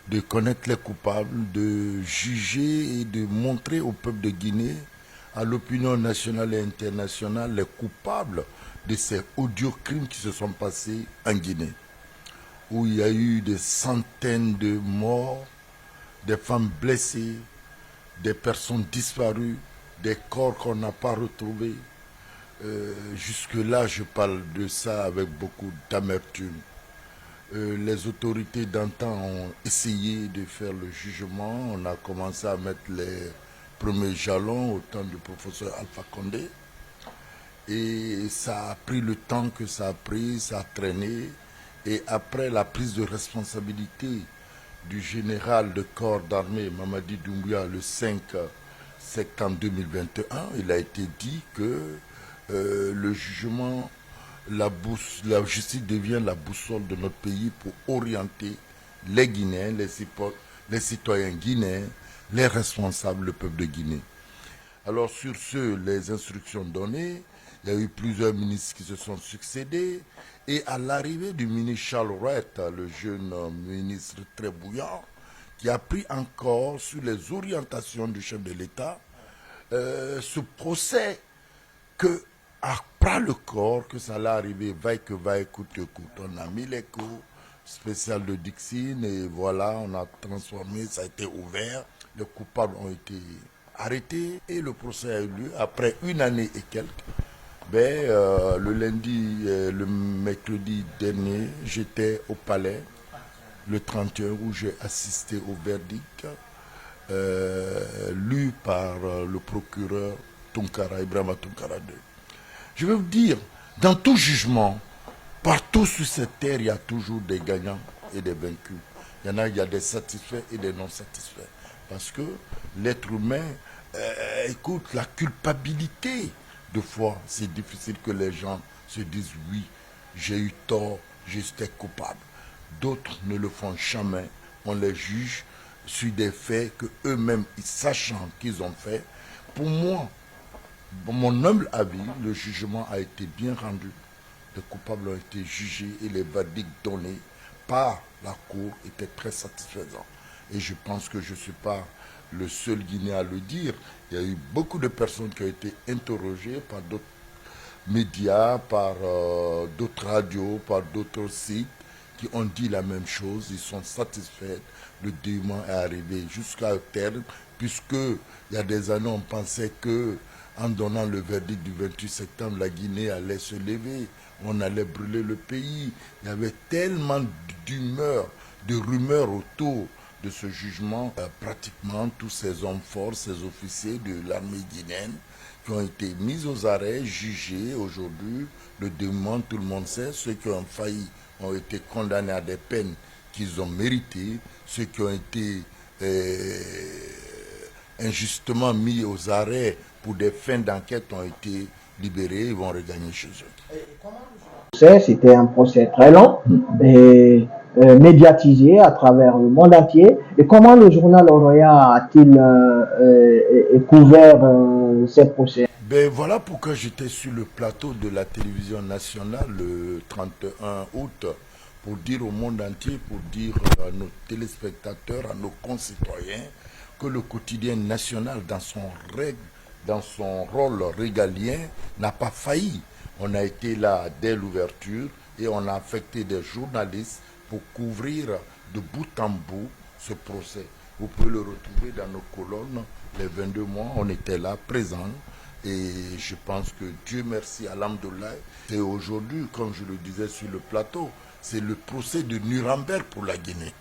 de connaître les coupables, de juger et de montrer au peuple de Guinée, à l'opinion nationale et internationale, les coupables de ces odieux crimes qui se sont passés en Guinée, où il y a eu des centaines de morts, des femmes blessées, des personnes disparues, des corps qu'on n'a pas retrouvés. Jusque-là, je parle de ça avec beaucoup d'amertume. Les autorités d'antan ont essayé de faire le jugement. On a commencé à mettre les premiers jalons au temps du professeur Alpha Condé. Et ça a pris le temps que ça a pris, ça a traîné. Et après la prise de responsabilité du général de corps d'armée Mamadi Doumbouya le 5 septembre 2021, il a été dit que le jugement, la justice devient la boussole de notre pays pour orienter les Guinéens, les citoyens guinéens, les responsables, le peuple de Guinée. Alors sur ce, les instructions données, il y a eu plusieurs ministres qui se sont succédés. Et à l'arrivée du ministre Charles Rouet, le jeune ministre très bouillant, qui a pris encore sur les orientations du chef de l'État, ce procès que après le corps, que ça allait arriver, vaille que vaille, coûte que coûte. On a mis les coups spécial de Dixine et voilà, on a transformé, ça a été ouvert. Les coupables ont été arrêtés et le procès a eu lieu après une année et quelques. Le lundi, le mercredi dernier, j'étais au palais, le 31, où j'ai assisté au verdict lu par le procureur Tunkara, Ibrahima Tunkara II. Je veux vous dire, dans tout jugement, partout sur cette terre, il y a toujours des gagnants et des vaincus. Il y a des satisfaits et des non satisfaits. Parce que l'être humain, écoute, la culpabilité, de fois, c'est difficile que les gens se disent oui, j'ai eu tort, j'étais coupable. D'autres ne le font jamais. On les juge sur des faits que eux-mêmes, sachant qu'ils ont fait. Pour moi, mon humble avis, le jugement a été bien rendu. Les coupables ont été jugés et les verdicts donnés par la Cour étaient très satisfaisants. Et je pense que je ne suis pas le seul Guinéen à le dire. Il y a eu beaucoup de personnes qui ont été interrogées par d'autres médias, par d'autres radios, par d'autres sites, qui ont dit la même chose. Ils sont satisfaits. Le dénouement est arrivé jusqu'à terme, puisque il y a des années, on pensait que en donnant le verdict du 28 septembre, la Guinée allait se lever, on allait brûler le pays. Il y avait tellement d'humeur, de rumeurs autour de ce jugement. Pratiquement tous ces hommes forts, ces officiers de l'armée guinéenne qui ont été mis aux arrêts, jugés aujourd'hui. Le dénouement, tout le monde sait, ceux qui ont failli ont été condamnés à des peines qu'ils ont méritées. Ceux qui ont été injustement mis aux arrêts pour des fins d'enquête ont été libérés, ils vont regagner chez eux. C'était un procès très long et médiatisé à travers le monde entier. Et comment le journal Oroya a-t-il couvert ces procès? Voilà pourquoi j'étais sur le plateau de la télévision nationale le 31 août pour dire au monde entier, pour dire à nos téléspectateurs, à nos concitoyens, que le quotidien national, dans son rôle régalien, n'a pas failli. On a été là dès l'ouverture et on a affecté des journalistes pour couvrir de bout en bout ce procès. Vous pouvez le retrouver dans nos colonnes. Les 22 mois, on était là, présents. Et je pense que Dieu merci, alhamdoulilah. Et aujourd'hui, comme je le disais sur le plateau, c'est le procès de Nuremberg pour la Guinée.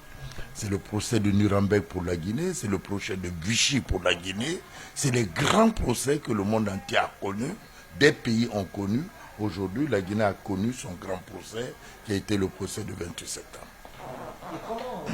C'est le procès de Nuremberg pour la Guinée, c'est le procès de Vichy pour la Guinée. C'est les grands procès que le monde entier a connus, des pays ont connu. Aujourd'hui, la Guinée a connu son grand procès, qui a été le procès du 28 septembre. Et comment